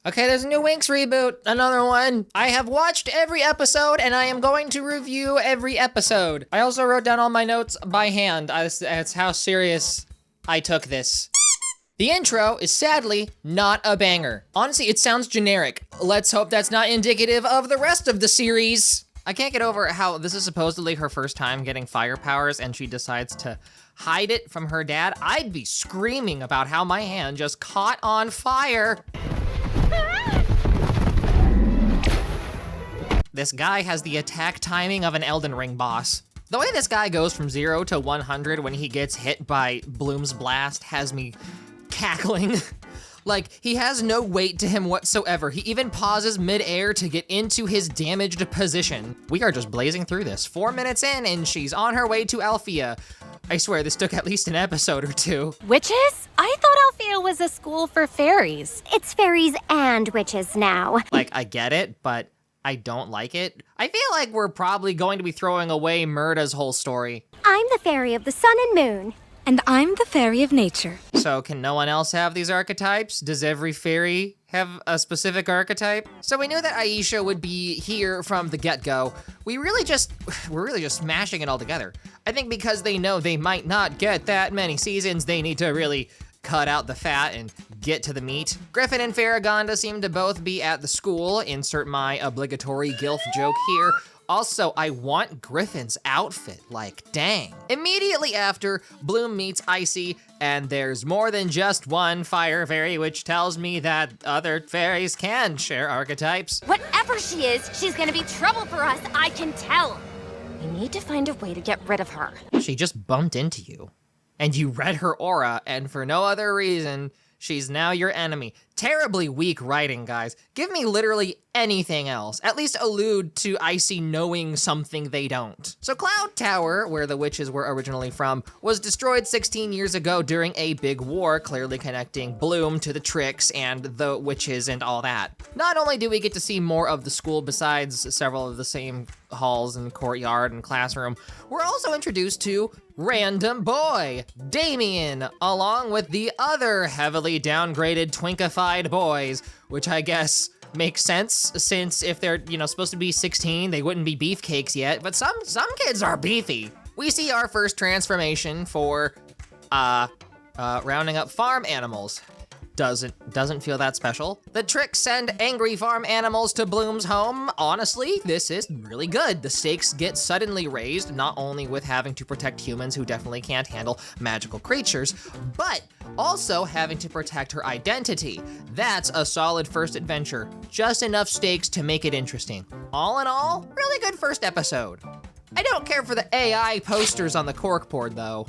Okay, there's a new Winx reboot, another one. I have watched every episode and I am going to review every episode. I also wrote down all my notes by hand. That's how serious I took this. The intro is sadly not a banger. Honestly, it sounds generic. Let's hope that's not indicative of the rest of the series. I can't get over how this is supposedly her first time getting fire powers and she decides to hide it from her dad. I'd be screaming about how my hand just caught on fire. This guy has the attack timing of an Elden Ring boss. The way this guy goes from 0 to 100 when he gets hit by Bloom's blast has me cackling. Like, he has no weight to him whatsoever. He even pauses mid-air to get into his damaged position. We are just blazing through this. 4 minutes in and she's on her way to Althea. I swear this took at least an episode or two. Witches? I thought Althea was a school for fairies. It's fairies and witches now. Like, I get it, but I don't like it. I feel like we're probably going to be throwing away Murda's whole story. I'm the fairy of the sun and moon. And I'm the fairy of nature. So can no one else have these archetypes? Does every fairy have a specific archetype? So we knew that Aisha would be here from the get-go. We're really just smashing it all together. I think because they know they might not get that many seasons, they need to really cut out the fat and get to the meat. Griffin and Farragonda seem to both be at the school. Insert my obligatory gilf joke here. Also, I want Griffin's outfit, like, dang. Immediately after, Bloom meets Icy, and there's more than just one fire fairy, which tells me that other fairies can share archetypes. Whatever she is, she's gonna be trouble for us, I can tell. We need to find a way to get rid of her. She just bumped into you, and you read her aura, and for no other reason, she's now your enemy. Terribly weak writing, guys. Give me literally anything else. At least allude to Icy knowing something they don't. So Cloud Tower, where the witches were originally from, was destroyed 16 years ago during a big war, clearly connecting Bloom to the tricks and the witches and all that. Not only do we get to see more of the school besides several of the same halls and courtyard and classroom, we're also introduced to Random Boy, Damian, along with the other heavily downgraded twinkified boys, which I guess makes sense since if they're, supposed to be 16, they wouldn't be beefcakes yet, but some kids are beefy. We see our first transformation for rounding up farm animals. Doesn't feel that special. The tricks send angry farm animals to Bloom's home. Honestly, this is really good. The stakes get suddenly raised, not only with having to protect humans who definitely can't handle magical creatures, but also having to protect her identity. That's a solid first adventure. Just enough stakes to make it interesting. All in all, really good first episode. I don't care for the AI posters on the corkboard though.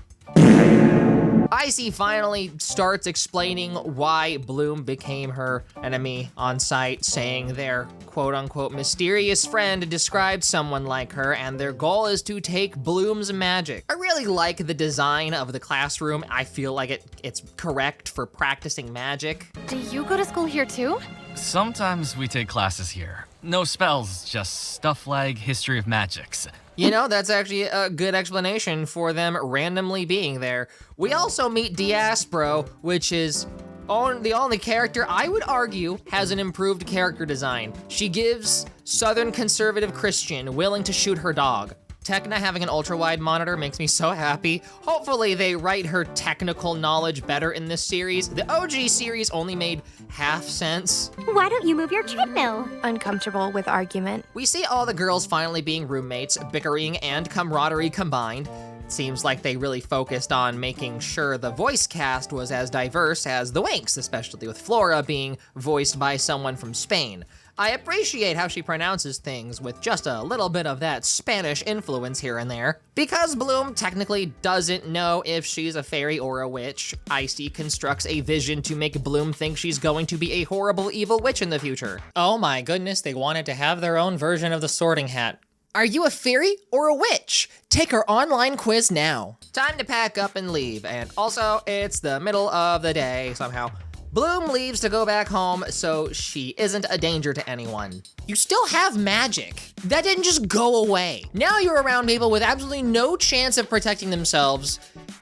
Icy finally starts explaining why Bloom became her enemy on site, saying their quote-unquote mysterious friend described someone like her, and their goal is to take Bloom's magic. I really like the design of the classroom. I feel like it's correct for practicing magic. Do you go to school here too? Sometimes we take classes here. No spells, just stuff like history of magics. That's actually a good explanation for them randomly being there. We also meet Diaspro, which is the only character I would argue has an improved character design. She gives Southern conservative Christian willing to shoot her dog. Tekna having an ultra-wide monitor makes me so happy. Hopefully they write her technical knowledge better in this series. The OG series only made half sense. Why don't you move your treadmill? Uncomfortable with argument. We see all the girls finally being roommates, bickering and camaraderie combined. It seems like they really focused on making sure the voice cast was as diverse as the Winx, especially with Flora being voiced by someone from Spain. I appreciate how she pronounces things with just a little bit of that Spanish influence here and there. Because Bloom technically doesn't know if she's a fairy or a witch, Icy constructs a vision to make Bloom think she's going to be a horrible evil witch in the future. Oh my goodness, they wanted to have their own version of the Sorting Hat. Are you a fairy or a witch? Take our online quiz now. Time to pack up and leave, and also it's the middle of the day somehow. Bloom leaves to go back home so she isn't a danger to anyone. You still have magic. That didn't just go away. Now you're around people with absolutely no chance of protecting themselves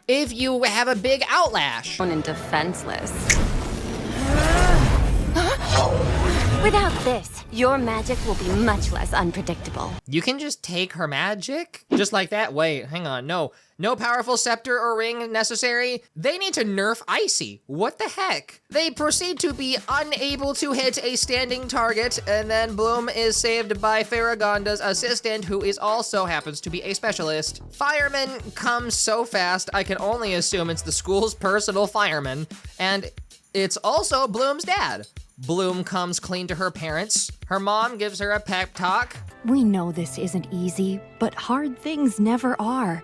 if you have a big outlash. And defenseless. Without this, your magic will be much less unpredictable. You can just take her magic? Just like that? Wait, hang on, no. No powerful scepter or ring necessary? They need to nerf Icy. What the heck? They proceed to be unable to hit a standing target, and then Bloom is saved by Farragonda's assistant, who is also happens to be a specialist. Fireman comes so fast, I can only assume it's the school's personal fireman, and it's also Bloom's dad. Bloom comes clean to her parents. Her mom gives her a pep talk. We know this isn't easy, but hard things never are.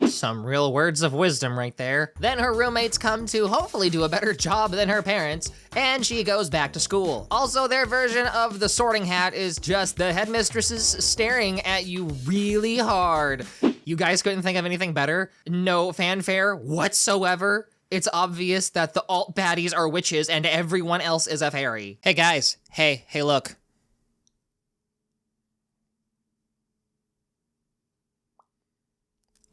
Some real words of wisdom right there. Then her roommates come to hopefully do a better job than her parents, and she goes back to school. Also, their version of the sorting hat is just the headmistresses staring at you really hard. You guys couldn't think of anything better? No fanfare whatsoever? It's obvious that the alt baddies are witches and everyone else is a fairy. Hey guys, hey, look.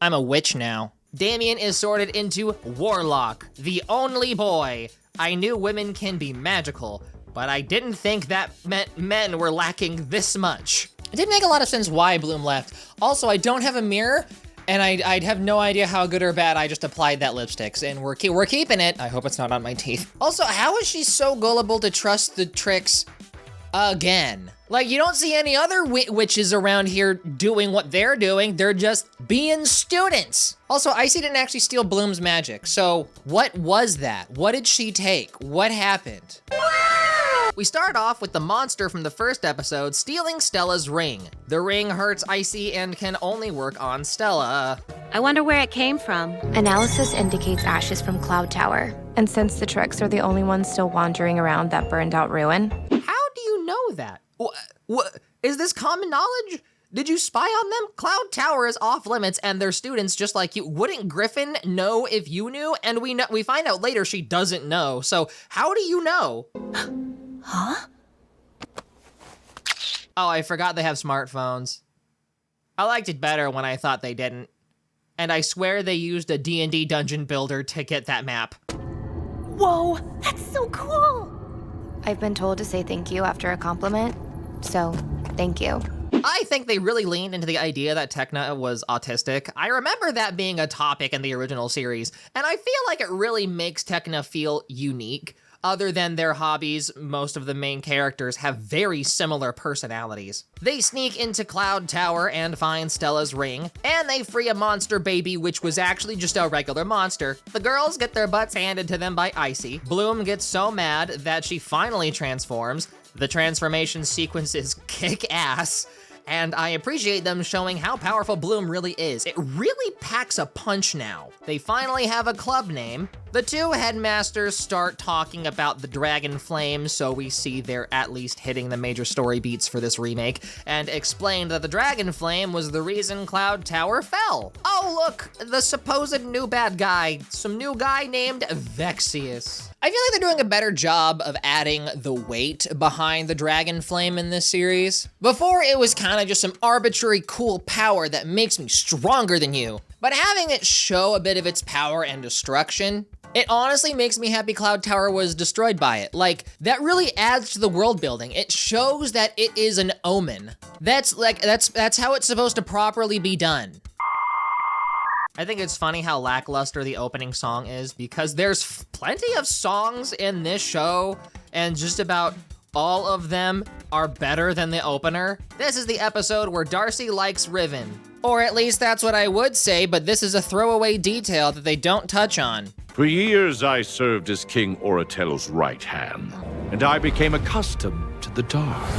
I'm a witch now. Damian is sorted into Warlock, the only boy. I knew women can be magical, but I didn't think that meant men were lacking this much. It didn't make a lot of sense why Bloom left. Also, I don't have a mirror, and I'd have no idea how good or bad I just applied that lipstick, and we're keeping it. I hope it's not on my teeth. Also, how is she so gullible to trust the tricks again? Like, you don't see any other witches around here doing what they're doing. They're just being students. Also, Icy didn't actually steal Bloom's magic. So what was that? What did she take? What happened? We start off with the monster from the first episode stealing Stella's ring. The ring hurts Icy and can only work on Stella. I wonder where it came from. Analysis indicates ashes from Cloud Tower. And since the Tricks are the only ones still wandering around that burned out ruin. How do you know that? What is this common knowledge? Did you spy on them? Cloud Tower is off limits and they're students just like you. Wouldn't Griffin know if you knew? And we find out later she doesn't know. So how do you know? Huh? Oh, I forgot they have smartphones. I liked it better when I thought they didn't. And I swear they used a D&D dungeon builder to get that map. Whoa, that's so cool! I've been told to say thank you after a compliment, so thank you. I think they really leaned into the idea that Tekna was autistic. I remember that being a topic in the original series, and I feel like it really makes Tekna feel unique. Other than their hobbies, most of the main characters have very similar personalities. They sneak into Cloud Tower and find Stella's ring, and they free a monster baby, which was actually just a regular monster. The girls get their butts handed to them by Icy. Bloom gets so mad that she finally transforms. The transformation sequence is kick-ass, and I appreciate them showing how powerful Bloom really is. It really packs a punch now. They finally have a club name. The two headmasters start talking about the Dragon Flame, so we see they're at least hitting the major story beats for this remake, and explain that the Dragon Flame was the reason Cloud Tower fell. Oh look, the supposed new bad guy, some new guy named Vexius. I feel like they're doing a better job of adding the weight behind the Dragon Flame in this series. Before, it was kind of just some arbitrary cool power that makes me stronger than you. But having it show a bit of its power and destruction, it honestly makes me happy Cloud Tower was destroyed by it. Like, that really adds to the world building. It shows that it is an omen. That's how it's supposed to properly be done. I think it's funny how lackluster the opening song is because there's plenty of songs in this show and just about all of them are better than the opener. This is the episode where Darcy likes Riven. Or at least that's what I would say, but this is a throwaway detail that they don't touch on. For years I served as King Oratello's right hand, and I became accustomed to the dark.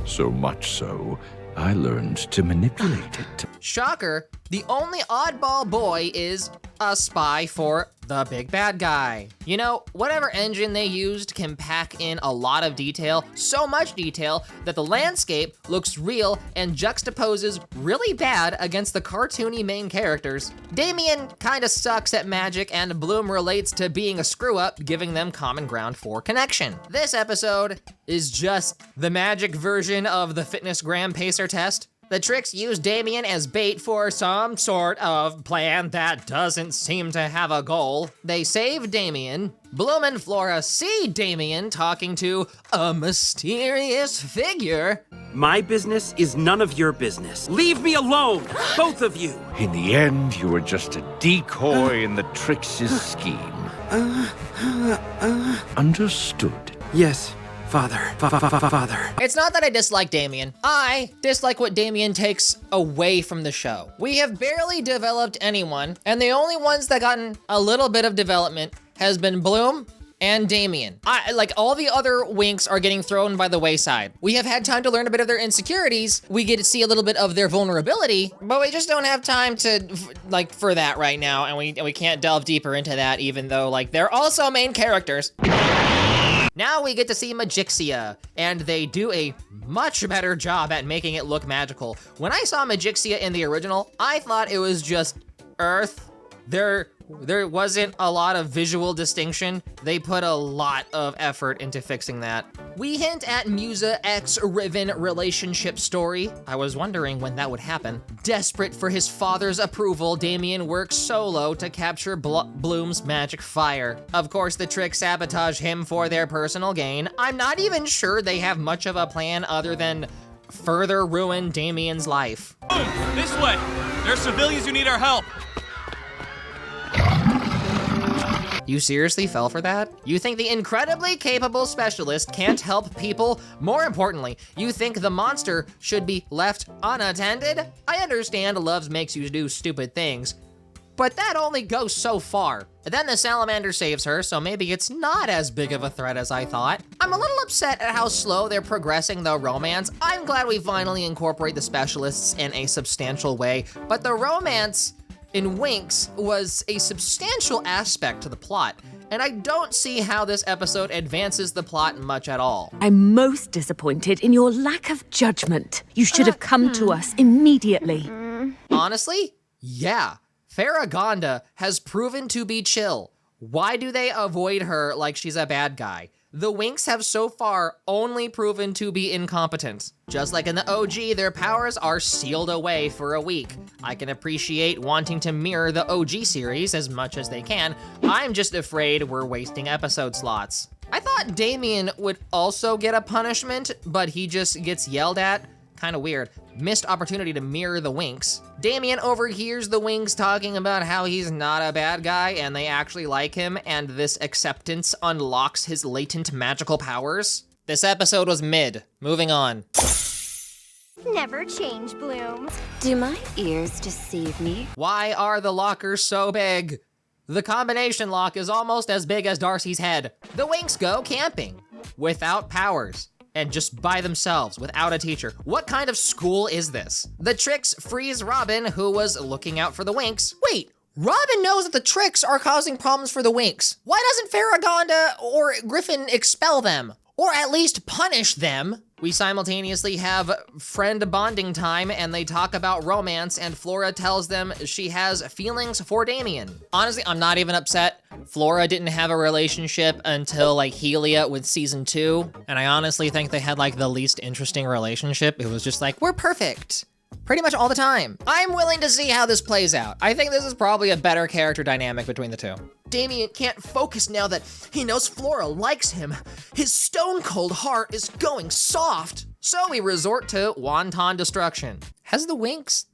So much so, I learned to manipulate it. Shocker, the only oddball boy is a spy for the big bad guy. You know, whatever engine they used can pack in a lot of detail, so much detail that the landscape looks real and juxtaposes really bad against the cartoony main characters. Damian kinda sucks at magic and Bloom relates to being a screw-up, giving them common ground for connection. This episode is just the magic version of the fitness gram pacer test. The Tricks use Damian as bait for some sort of plan that doesn't seem to have a goal. They save Damian, Bloom and Flora see Damian talking to a mysterious figure. My business is none of your business. Leave me alone, both of you. In the end, you were just a decoy in the Trix's scheme. Understood. Yes, father. Father. It's not that I dislike Damian. I dislike what Damian takes away from the show. We have barely developed anyone, and the only ones that gotten a little bit of development has been Bloom and Damian. Like all the other Winx are getting thrown by the wayside. We have had time to learn a bit of their insecurities. We get to see a little bit of their vulnerability, but we just don't have time to for that right now. And we can't delve deeper into that, even though like they're also main characters. Now we get to see Magixia, and they do a much better job at making it look magical. When I saw Magixia in the original, I thought it was just Earth. There wasn't a lot of visual distinction. They put a lot of effort into fixing that. We hint at Musa X Riven relationship story. I was wondering when that would happen. Desperate for his father's approval, Damian works solo to capture Bloom's magic fire. Of course, the Trix sabotage him for their personal gain. I'm not even sure they have much of a plan other than further ruin Damian's life. Boom! This way! There are civilians who need our help. You seriously fell for that? You think the incredibly capable specialist can't help people? More importantly, you think the monster should be left unattended? I understand love makes you do stupid things, but that only goes so far. Then the salamander saves her, so maybe it's not as big of a threat as I thought. I'm a little upset at how slow they're progressing the romance. I'm glad we finally incorporate the specialists in a substantial way, but the romance in Winx was a substantial aspect to the plot, and I don't see how this episode advances the plot much at all. I'm most disappointed in your lack of judgment. You should have come to us immediately. Honestly, yeah. Farragonda has proven to be chill. Why do they avoid her like she's a bad guy? The Winx have so far only proven to be incompetent. Just like in the OG, their powers are sealed away for a week. I can appreciate wanting to mirror the OG series as much as they can. I'm just afraid we're wasting episode slots. I thought Damian would also get a punishment, but he just gets yelled at. Kind of weird. Missed opportunity to mirror the Winx. Damian overhears the Winx talking about how he's not a bad guy and they actually like him, and this acceptance unlocks his latent magical powers. This episode was mid. Moving on. Never change, Bloom. Do my ears deceive me? Why are the lockers so big? The combination lock is almost as big as Darcy's head. The Winx go camping without powers. And just by themselves, without a teacher. What kind of school is this? The Trix freeze Robin, who was looking out for the Winx. Wait, Robin knows that the Trix are causing problems for the Winx. Why doesn't Farragonda or Griffin expel them? Or at least punish them? We simultaneously have friend bonding time, and they talk about romance, and Flora tells them she has feelings for Damian. Honestly, I'm not even upset. Flora didn't have a relationship until like Helia with season 2, and I honestly think they had like the least interesting relationship. It was just like, we're perfect. Pretty much all the time. I'm willing to see how this plays out. I think this is probably a better character dynamic between the two. Damian can't focus now that he knows Flora likes him. His stone cold heart is going soft. So we resort to wanton destruction. Has the Winx,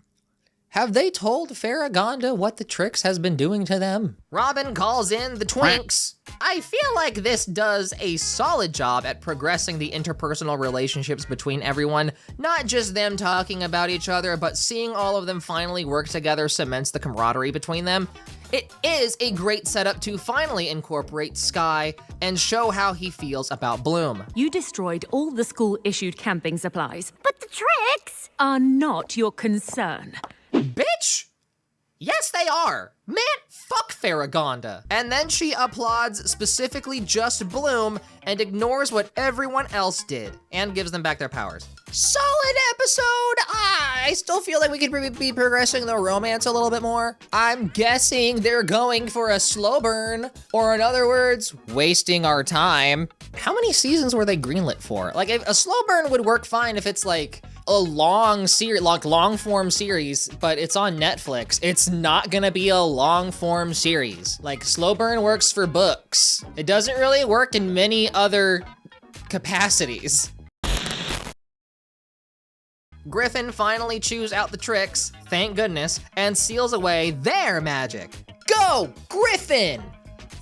have they told Farragonda what the Trix has been doing to them? Robin calls in the Twinks. I feel like this does a solid job at progressing the interpersonal relationships between everyone. Not just them talking about each other, but seeing all of them finally work together cements the camaraderie between them. It is a great setup to finally incorporate Sky and show how he feels about Bloom. You destroyed all the school-issued camping supplies. But the Trix! Are not your concern. Bitch! Yes, they are. Man, fuck Farragonda. And then she applauds specifically just Bloom and ignores what everyone else did and gives them back their powers. Solid episode. I still feel like we could be progressing the romance a little bit more. I'm guessing they're going for a slow burn, or in other words, wasting our time. How many seasons were they greenlit for? Like, a slow burn would work fine if it's like a long series, like long form series, but it's on Netflix. It's not gonna be a long form series. Like slow burn works for books. It doesn't really work in many other capacities. Griffin finally chews out the tricks, thank goodness, and seals away their magic. Go, Griffin!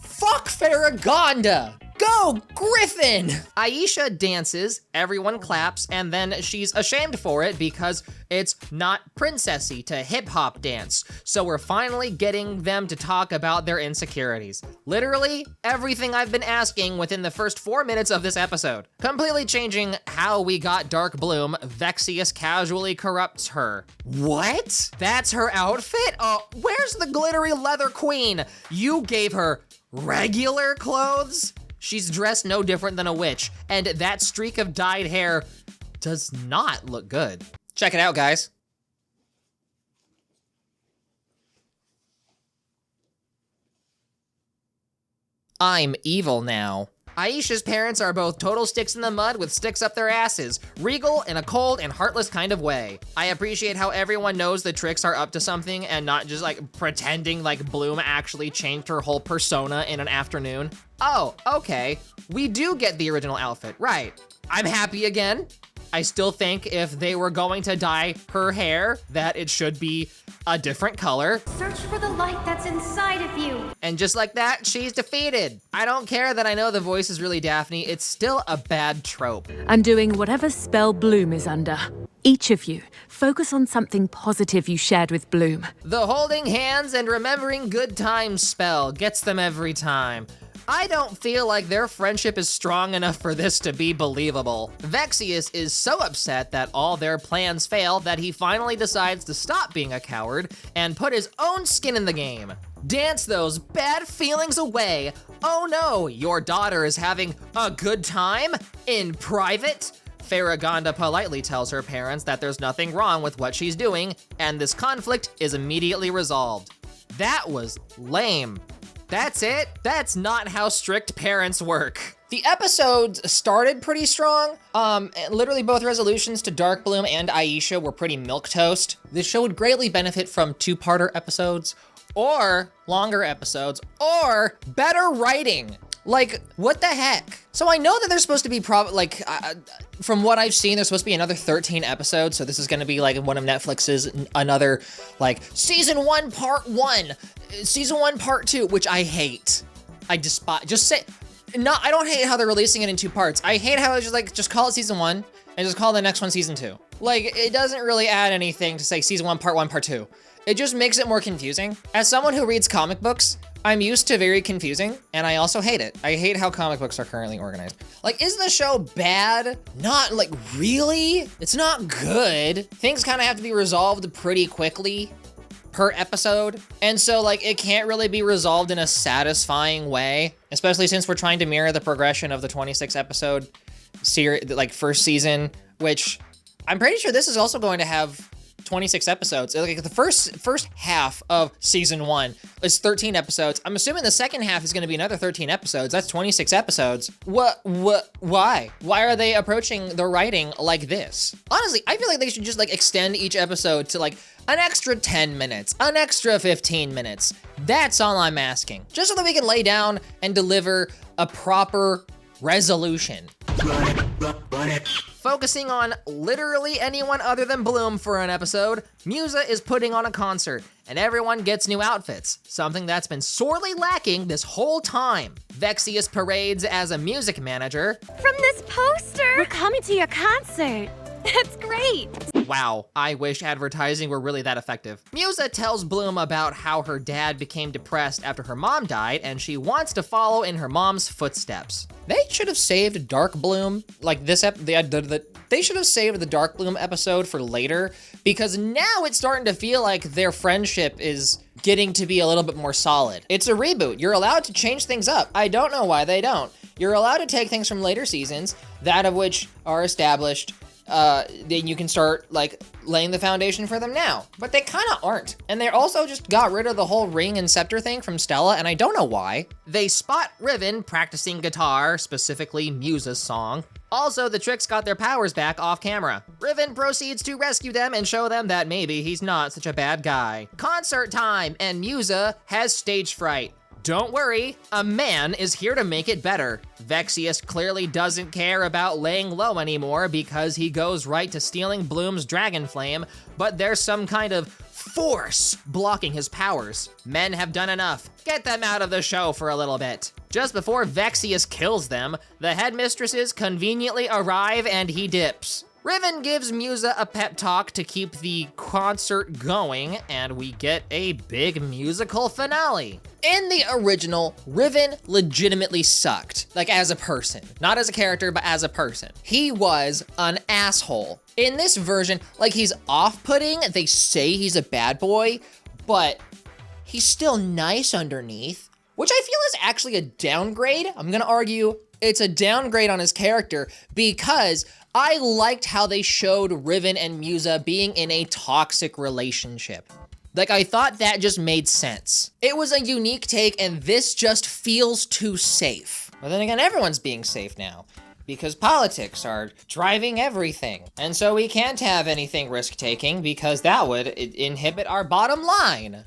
Fuck Farragonda! Go, Griffin! Aisha dances, everyone claps, and then she's ashamed for it because it's not princessy to hip-hop dance. So we're finally getting them to talk about their insecurities. Literally everything I've been asking within the first 4 minutes of this episode. Completely changing how we got Dark Bloom, Vexius casually corrupts her. What? That's her outfit? Where's the glittery leather queen? You gave her regular clothes? She's dressed no different than a witch, and that streak of dyed hair does not look good. Check it out, guys. I'm evil now. Aisha's parents are both total sticks in the mud with sticks up their asses, regal in a cold and heartless kind of way. I appreciate how everyone knows the tricks are up to something and not just like pretending like Bloom actually changed her whole persona in an afternoon. Oh, okay. We do get the original outfit, right. I'm happy again. I still think if they were going to dye her hair, that it should be a different color. Search for the light that's inside of you. And just like that, she's defeated. I don't care that I know the voice is really Daphne, it's still a bad trope. I'm doing whatever spell Bloom is under. Each of you, focus on something positive you shared with Bloom. The holding hands and remembering good times spell gets them every time. I don't feel like their friendship is strong enough for this to be believable. Vexius is so upset that all their plans fail that he finally decides to stop being a coward and put his own skin in the game. Dance those bad feelings away. Oh no, your daughter is having a good time in private? Farragonda politely tells her parents that there's nothing wrong with what she's doing, and this conflict is immediately resolved. That was lame. That's it? That's not how strict parents work. The episodes started pretty strong. Literally both resolutions to Dark Bloom and Aisha were pretty milquetoast. This show would greatly benefit from two-parter episodes, or longer episodes, or better writing. Like, what the heck? So I know that there's supposed to be from what I've seen, there's supposed to be another 13 episodes. So this is gonna be like one of Netflix's another like season 1 part 1, season 1 part 2, which I hate. I despise, I don't hate how they're releasing it in 2 parts. I hate how it's just call it season 1 and just call the next one season 2. Like, it doesn't really add anything to say season 1, part 1, part 2. It just makes it more confusing. As someone who reads comic books, I'm used to very confusing, and I also hate it. I hate how comic books are currently organized. Like, is the show bad? Not, like, really? It's not good. Things kind of have to be resolved pretty quickly per episode, and so, like, it can't really be resolved in a satisfying way, especially since we're trying to mirror the progression of the 26 episode series, like, first season, which I'm pretty sure this is also going to have 26 episodes. Like the first half of season 1 is 13 episodes. I'm assuming the second half is gonna be another 13 episodes. That's 26 episodes. Why? Why are they approaching the writing like this? Honestly, I feel like they should just like extend each episode to like an extra 10 minutes, an extra 15 minutes. That's all I'm asking. Just so that we can lay down and deliver a proper resolution. Focusing on literally anyone other than Bloom for an episode, Musa is putting on a concert, and everyone gets new outfits, something that's been sorely lacking this whole time. Vexius parades as a music manager. From this poster! We're coming to your concert. That's great! Wow, I wish advertising were really that effective. Musa tells Bloom about how her dad became depressed after her mom died, and she wants to follow in her mom's footsteps. They should have saved Dark Bloom, like this they should have saved the Dark Bloom episode for later, because now it's starting to feel like their friendship is getting to be a little bit more solid. It's a reboot. You're allowed to change things up. I don't know why they don't. You're allowed to take things from later seasons, that of which are established, then you can start like laying the foundation for them now. But they kind of aren't. And they also just got rid of the whole ring and scepter thing from Stella, and I don't know why. They spot Riven practicing guitar, specifically Musa's song. Also, the Tricks got their powers back off camera. Riven proceeds to rescue them and show them that maybe he's not such a bad guy. Concert time, and Musa has stage fright. Don't worry, a man is here to make it better. Vexius clearly doesn't care about laying low anymore because he goes right to stealing Bloom's dragon flame, but there's some kind of force blocking his powers. Men have done enough. Get them out of the show for a little bit. Just before Vexius kills them, the headmistresses conveniently arrive and he dips. Riven gives Musa a pep talk to keep the concert going, and we get a big musical finale. In the original, Riven legitimately sucked, like as a person. Not as a character, but as a person. He was an asshole. In this version, like he's off-putting, they say he's a bad boy, but he's still nice underneath, which I feel is actually a downgrade. I'm gonna argue it's a downgrade on his character because I liked how they showed Riven and Musa being in a toxic relationship. Like, I thought that just made sense. It was a unique take, and this just feels too safe. But then again, everyone's being safe now, because politics are driving everything. And so we can't have anything risk-taking, because that would inhibit our bottom line.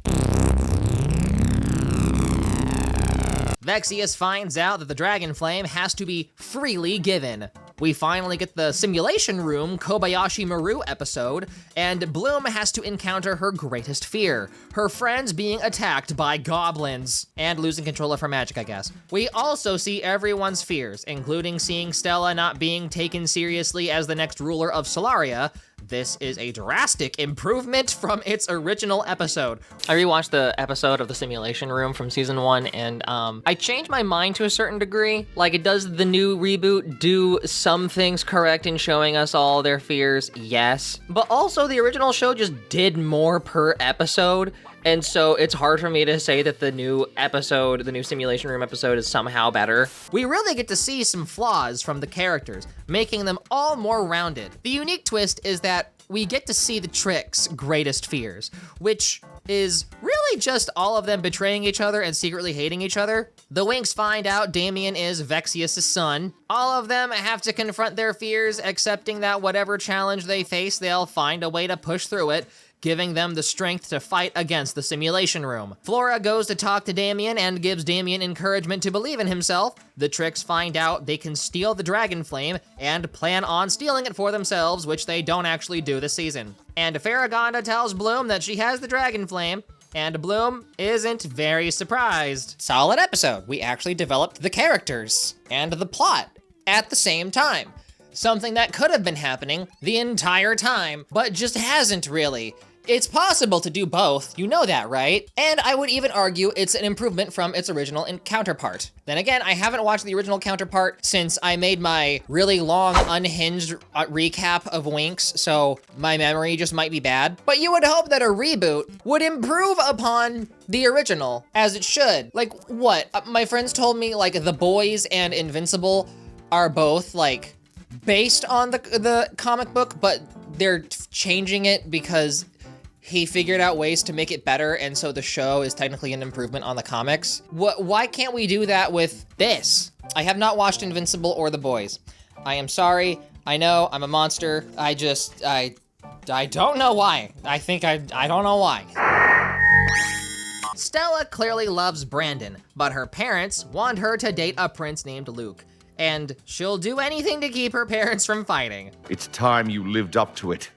Vexius finds out that the dragon flame has to be freely given. We finally get the simulation room Kobayashi Maru episode, and Bloom has to encounter her greatest fear, her friends being attacked by goblins, and losing control of her magic, I guess. We also see everyone's fears, including seeing Stella not being taken seriously as the next ruler of Solaria. This is a drastic improvement from its original episode. I rewatched the episode of the simulation room from season 1, and I changed my mind to a certain degree. Like, it does the new reboot do some things correct in showing us all their fears? Yes. But also, the original show just did more per episode, and so it's hard for me to say that the new episode, the new simulation room episode, is somehow better. We really get to see some flaws from the characters, making them all more rounded. The unique twist is that we get to see the Tricks' greatest fears, which is really just all of them betraying each other and secretly hating each other. The Winx find out Damian is Vexius' son. All of them have to confront their fears, accepting that whatever challenge they face, they'll find a way to push through it, giving them the strength to fight against the simulation room. Flora goes to talk to Damian and gives Damian encouragement to believe in himself. The Tricks find out they can steal the dragon flame and plan on stealing it for themselves, which they don't actually do this season. And Farragonda tells Bloom that she has the dragon flame, and Bloom isn't very surprised. Solid episode. We actually developed the characters and the plot at the same time. Something that could have been happening the entire time, but just hasn't really. It's possible to do both, you know that, right? And I would even argue it's an improvement from its original counterpart. Then again, I haven't watched the original counterpart since I made my really long, unhinged recap of Winx, so my memory just might be bad. But you would hope that a reboot would improve upon the original, as it should. Like, what? My friends told me, like, The Boys and Invincible are both, like, based on the comic book, but they're changing it because he figured out ways to make it better, and so the show is technically an improvement on the comics. Why can't we do that with this? I have not watched Invincible or The Boys. I am sorry. I know, I'm a monster. I don't know why. I don't know why. Stella clearly loves Brandon, but her parents want her to date a prince named Luke. And she'll do anything to keep her parents from fighting. It's time you lived up to it.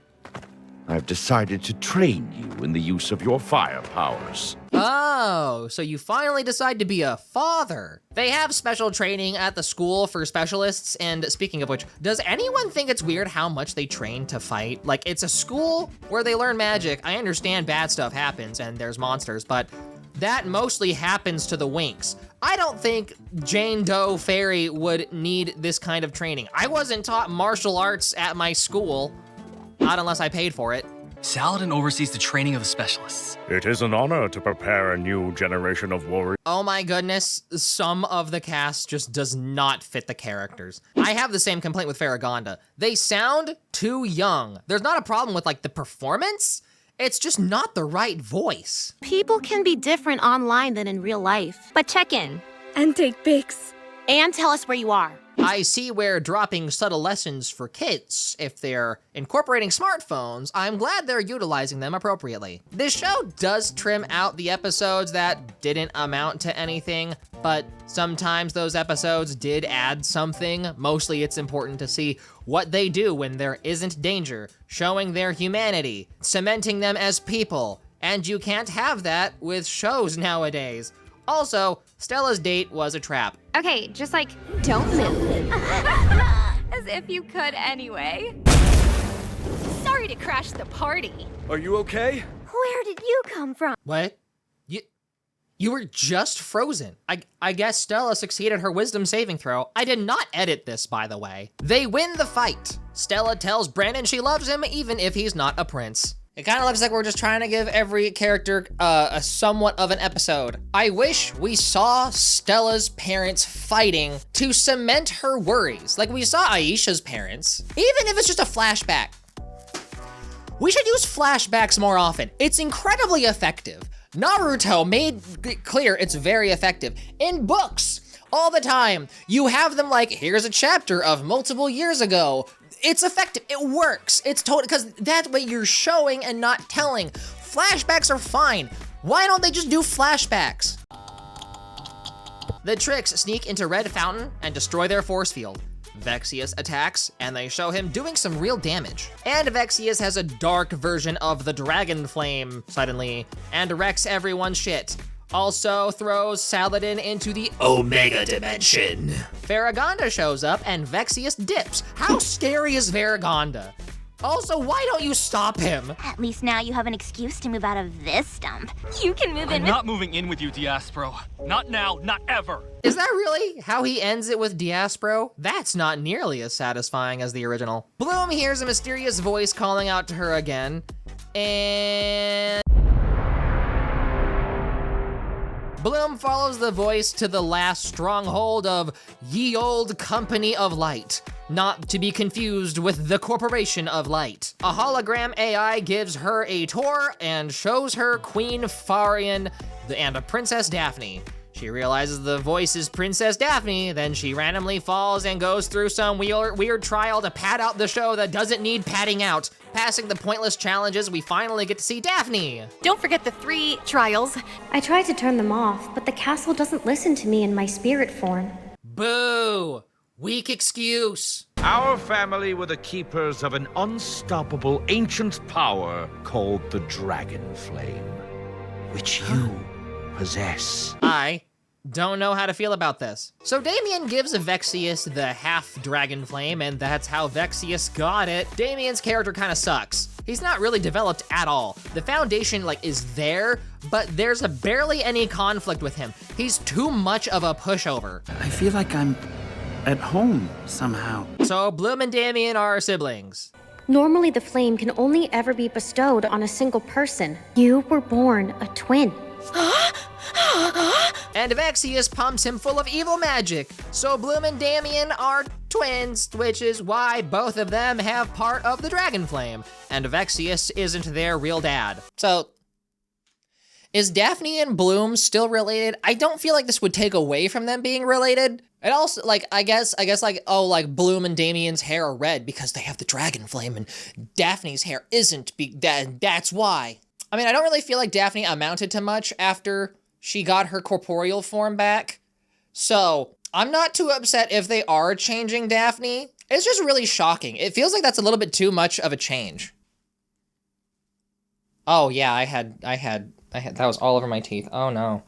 I've decided to train you in the use of your fire powers. Oh, so you finally decide to be a father. They have special training at the school for specialists, and speaking of which, does anyone think it's weird how much they train to fight? Like, it's a school where they learn magic. I understand bad stuff happens and there's monsters, but that mostly happens to the Winx. I don't think Jane Doe Fairy would need this kind of training. I wasn't taught martial arts at my school, not unless I paid for it. Saladin oversees the training of the specialists. It is an honor to prepare a new generation of warriors. Oh my goodness, some of the cast just does not fit the characters. I have the same complaint with Farragonda. They sound too young. There's not a problem with, like, the performance. It's just not the right voice. People can be different online than in real life. But check in. And take pics. And tell us where you are. I see where dropping subtle lessons for kids, if they're incorporating smartphones, I'm glad they're utilizing them appropriately. This show does trim out the episodes that didn't amount to anything, but sometimes those episodes did add something. Mostly it's important to see what they do when there isn't danger, showing their humanity, cementing them as people, and you can't have that with shows nowadays. Also, Stella's date was a trap. Okay, just like, don't move. As if you could anyway. Sorry to crash the party. Are you okay? Where did you come from? What? You were just frozen. I guess Stella succeeded her wisdom saving throw. I did not edit this, by the way. They win the fight. Stella tells Brandon she loves him even if he's not a prince. It kind of looks like we're just trying to give every character a somewhat of an episode. I wish we saw Stella's parents fighting to cement her worries. Like we saw Aisha's parents, even if it's just a flashback. We should use flashbacks more often. It's incredibly effective. Naruto made it clear it's very effective. In books, all the time, you have them like, here's a chapter of multiple years ago. It's effective, it works. It's total, because that's what you're showing and not telling. Flashbacks are fine. Why don't they just do flashbacks? The Tricks sneak into Red Fountain and destroy their force field. Vexius attacks, and they show him doing some real damage. And Vexius has a dark version of the Dragon Flame, suddenly, and wrecks everyone's shit. Also throws Saladin into the Omega Dimension. Varagonda shows up and Vexius dips. How scary is Varagonda? Also, why don't you stop him? At least now you have an excuse to move out of this stump. You can move in I'm with- not moving in with you, Diaspro. Not now, not ever. Is that really how he ends it with Diaspro? That's not nearly as satisfying as the original. Bloom hears a mysterious voice calling out to her again, and Bloom follows the voice to the last stronghold of Ye Olde Company of Light, not to be confused with the Corporation of Light. A hologram AI gives her a tour and shows her Queen Farian and a Princess Daphne. She realizes the voice is Princess Daphne, then she randomly falls and goes through some weird trial to pad out the show that doesn't need padding out. Passing the pointless challenges, we finally get to see Daphne. Don't forget the 3 trials. I tried to turn them off, but the castle doesn't listen to me in my spirit form. Boo! Weak excuse. Our family were the keepers of an unstoppable ancient power called the Dragon Flame, which you possess. I don't know how to feel about this. So Damian gives Vexius the half Dragon Flame, and that's how Vexius got it. Damian's character kind of sucks. He's not really developed at all. The foundation is there, but there's barely any conflict with him. He's too much of a pushover. I feel like I'm at home somehow. So Bloom and Damian are siblings. Normally, the flame can only ever be bestowed on a single person. You were born a twin. And Vexius pumps him full of evil magic. So Bloom and Damian are twins, which is why both of them have part of the Dragon Flame. And Vexius isn't their real dad. So, is Daphne and Bloom still related? I don't feel like this would take away from them being related. It also, I guess Bloom and Damian's hair are red because they have the Dragon Flame, and Daphne's hair isn't, that's why. I mean, I don't really feel like Daphne amounted to much after she got her corporeal form back. So, I'm not too upset if they are changing Daphne. It's just really shocking. It feels like that's a little bit too much of a change. Oh yeah, I had, that was all over my teeth. Oh no.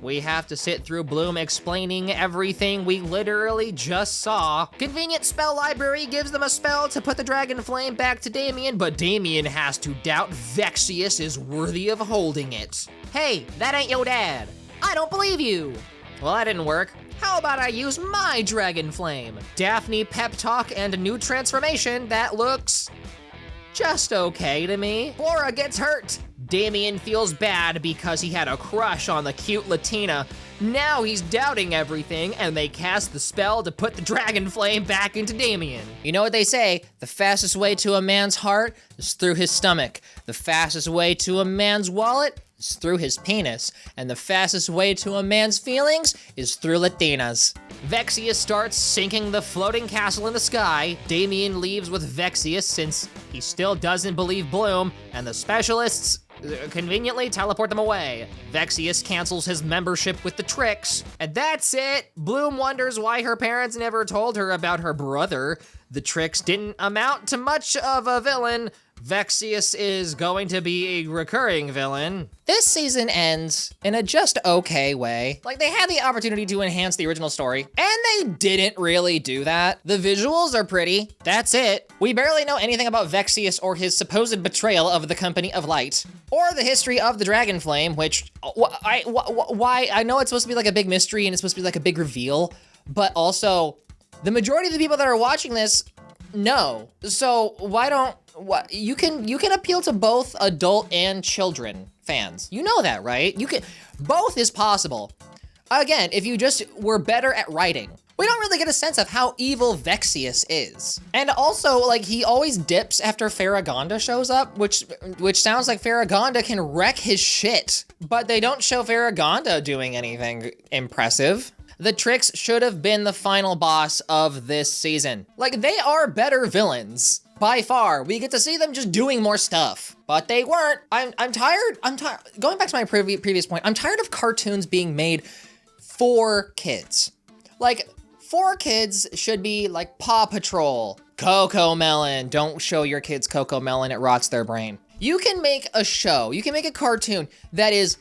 We have to sit through Bloom explaining everything we literally just saw. Convenient spell library gives them a spell to put the Dragon Flame back to Damian, but Damian has to doubt Vexius is worthy of holding it. Hey, that ain't your dad. I don't believe you. Well, that didn't work. How about I use my Dragon Flame? Daphne pep talk and a new transformation that looks just okay to me. Bora gets hurt. Damian feels bad because he had a crush on the cute Latina. Now he's doubting everything, and they cast the spell to put the Dragon Flame back into Damian. You know what they say, the fastest way to a man's heart is through his stomach. The fastest way to a man's wallet is through his penis, and the fastest way to a man's feelings is through Latinas. Vexius starts sinking the floating castle in the sky. Damian leaves with Vexius since he still doesn't believe Bloom, and the specialists conveniently teleport them away. Vexius cancels his membership with the Tricks, and that's it. Bloom wonders why her parents never told her about her brother. The Tricks didn't amount to much of a villain. Vexius is going to be a recurring villain. This season ends in a just okay way. Like, they had the opportunity to enhance the original story, and they didn't really do that. The visuals are pretty, that's it. We barely know anything about Vexius or his supposed betrayal of the Company of Light, or the history of the Dragon Flame, which, why, I know it's supposed to be like a big mystery and it's supposed to be like a big reveal, but also, the majority of the people that are watching this know. So why don't, you can appeal to both adult and children fans. You know that, right? Both is possible. Again, if you just were better at writing. We don't really get a sense of how evil Vexius is. And also, like, he always dips after Farragonda shows up, which sounds like Farragonda can wreck his shit. But they don't show Farragonda doing anything impressive. The Tricks should have been the final boss of this season. Like, they are better villains. By far. We get to see them just doing more stuff. But they weren't. I'm tired. Going back to my previous point, I'm tired of cartoons being made for kids. Like, for kids should be like Paw Patrol, Coco Melon. Don't show your kids Coco Melon, it rots their brain. You can make a show, you can make a cartoon that is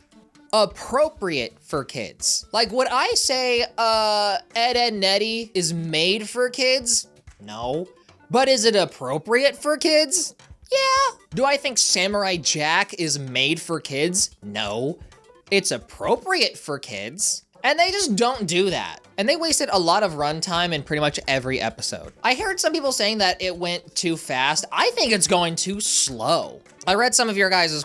appropriate for kids. Like, would I say Ed, Edd n Eddy is made for kids? No. But is it appropriate for kids? Yeah. Do I think Samurai Jack is made for kids? No. It's appropriate for kids. And they just don't do that. And they wasted a lot of runtime in pretty much every episode. I heard some people saying that it went too fast. I think it's going too slow. I read some of your guys'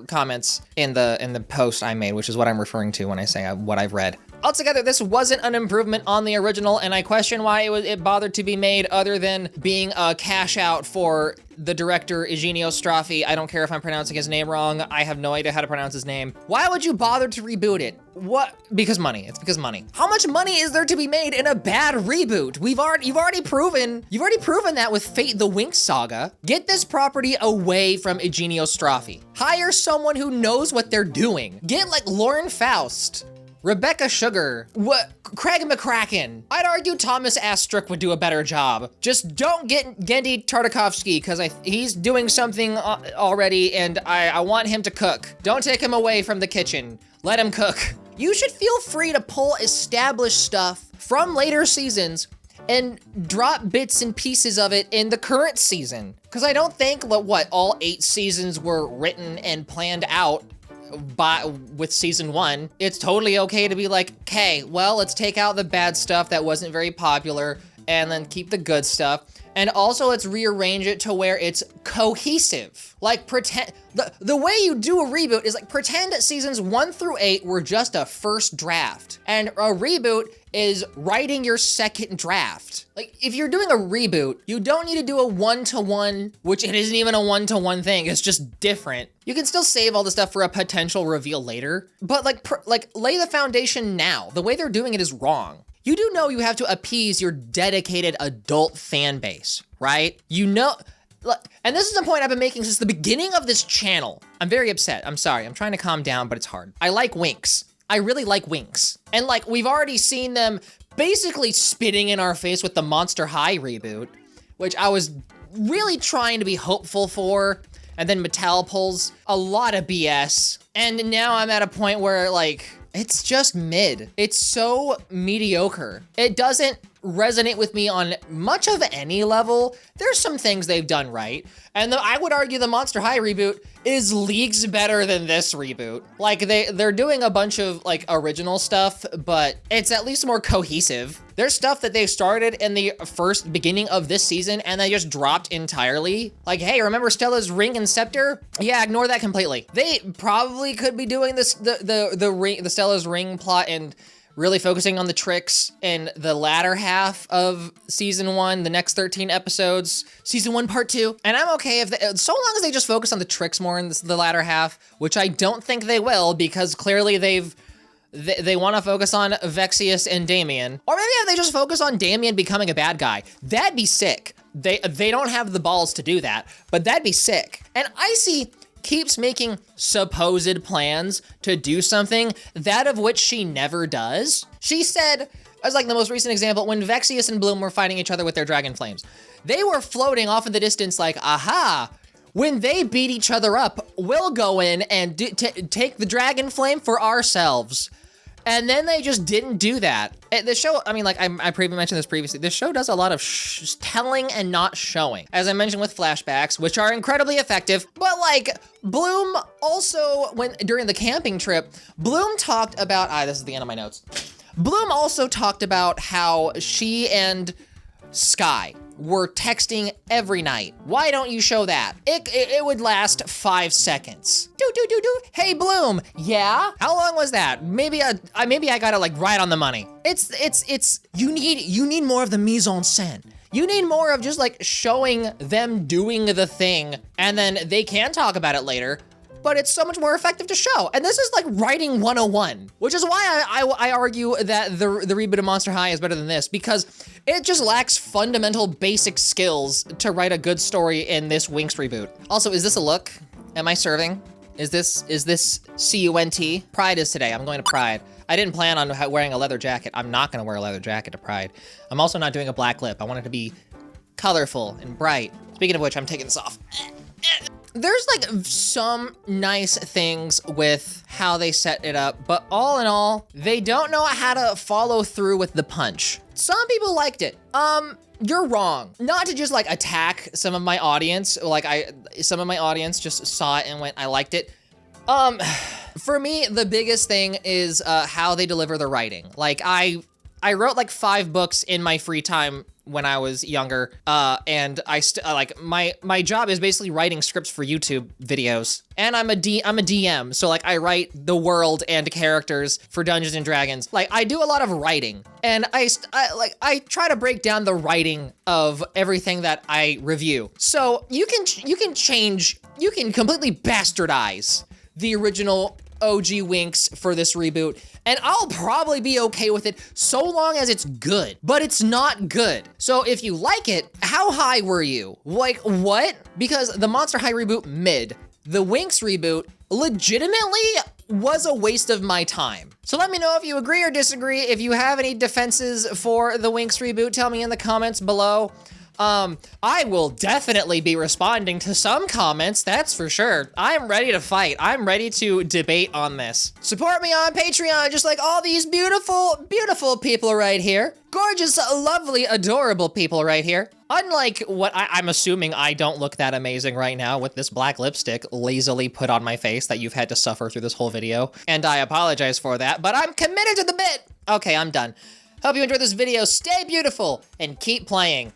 comments in the post I made, which is what I'm referring to when I say what I've read. Altogether, this wasn't an improvement on the original, and I question why it bothered to be made other than being a cash out for the director, Eugenio Straffi. I don't care if I'm pronouncing his name wrong. I have no idea how to pronounce his name. Why would you bother to reboot it? What? Because money. It's because money. How much money is there to be made in a bad reboot? You've already proven that with Fate the Winx Saga. Get this property away from Eugenio Straffi. Hire someone who knows what they're doing. Get like Lauren Faust, Rebecca Sugar, Craig McCracken. I'd argue Thomas Astruc would do a better job. Just don't get Gendy Tartakovsky, because he's doing something already, and I want him to cook. Don't take him away from the kitchen. Let him cook. You should feel free to pull established stuff from later seasons and drop bits and pieces of it in the current season. Because I don't think all 8 seasons were written and planned out with season 1. It's totally okay to be like, okay, well, let's take out the bad stuff that wasn't very popular and then keep the good stuff. And also let's rearrange it to where it's cohesive. Like pretend, the way you do a reboot is like pretend that seasons 1 through 8 were just a first draft. And a reboot is writing your second draft. Like, if you're doing a reboot, you don't need to do a one-to-one, which it isn't even a one-to-one thing, it's just different. You can still save all the stuff for a potential reveal later, but like lay the foundation now. The way they're doing it is wrong. You do know you have to appease your dedicated adult fan base, right? You know, and this is the point I've been making since the beginning of this channel. I'm very upset, I'm sorry, I'm trying to calm down, but it's hard. I like Winx. I really like Winx. And like, we've already seen them basically spitting in our face with the Monster High reboot, which I was really trying to be hopeful for. And then Mattel pulls a lot of BS. And now I'm at a point where like, it's just mid. It's so mediocre. It doesn't resonate with me on much of any level. There's some things they've done right. And I would argue the Monster High reboot is leagues better than this reboot. Like they're doing a bunch of like original stuff, but it's at least more cohesive. There's stuff that they've started in the first beginning of this season and they just dropped entirely. Like, hey, remember Stella's ring and scepter? Yeah, ignore that completely. They probably could be doing this, the Stella's ring plot and really focusing on the tricks in the latter half of season 1, the next 13 episodes, season 1 part 2. And I'm okay if so long as they just focus on the tricks more in the latter half, which I don't think they will, because clearly they want to focus on Vexius and Damian. Or maybe if they just focus on Damian becoming a bad guy, that'd be sick. They don't have the balls to do that, but that'd be sick. And Icy keeps making supposed plans to do something, that of which she never does. She said, as like the most recent example, when Vexius and Bloom were fighting each other with their dragon flames, they were floating off in the distance like, aha, when they beat each other up, we'll go in and take the dragon flame for ourselves. And then they just didn't do that. The show, I mean, like I mentioned this previously, this show does a lot of telling and not showing. As I mentioned with flashbacks, which are incredibly effective, but like Bloom also, during the camping trip, Bloom talked about, this is the end of my notes. Bloom also talked about how she and Sky were texting every night. Why don't you show that? It would last 5 seconds. Hey Bloom, yeah? How long was that? Maybe I got it like right on the money. You need more of the mise en scène. You need more of just like showing them doing the thing, and then they can talk about it later, but it's so much more effective to show. And this is like writing 101, which is why I argue that the reboot of Monster High is better than this, because it just lacks fundamental basic skills to write a good story in this Winx reboot. Also, is this a look? Am I serving? Is this CUNT? Pride is today, I'm going to Pride. I didn't plan on wearing a leather jacket. I'm not gonna wear a leather jacket to Pride. I'm also not doing a black lip. I want it to be colorful and bright. Speaking of which, I'm taking this off. There's like some nice things with how they set it up, but all in all, they don't know how to follow through with the punch. Some people liked it. You're wrong. Not to just like attack some of my audience, like some of my audience just saw it and went, I liked it. For me, the biggest thing is how they deliver the writing. Like I wrote like 5 books in my free time when I was younger, and like my job is basically writing scripts for YouTube videos, and I'm a DM, so like I write the world and characters for Dungeons and Dragons. Like I do a lot of writing, and I try to break down the writing of everything that I review. So you can completely bastardize the original OG Winx for this reboot, and I'll probably be okay with it so long as it's good, but it's not good. So if you like it, how high were you? Like what? Because the Monster High reboot, mid. The Winx reboot legitimately was a waste of my time. So let me know if you agree or disagree. If you have any defenses for the Winx reboot, tell me in the comments below. I will definitely be responding to some comments, that's for sure. I'm ready to fight. I'm ready to debate on this. Support me on Patreon, just like all these beautiful, beautiful people right here. Gorgeous, lovely, adorable people right here. Unlike what I'm assuming I don't look that amazing right now with this black lipstick lazily put on my face that you've had to suffer through this whole video. And I apologize for that, but I'm committed to the bit. Okay, I'm done. Hope you enjoyed this video. Stay beautiful and keep playing.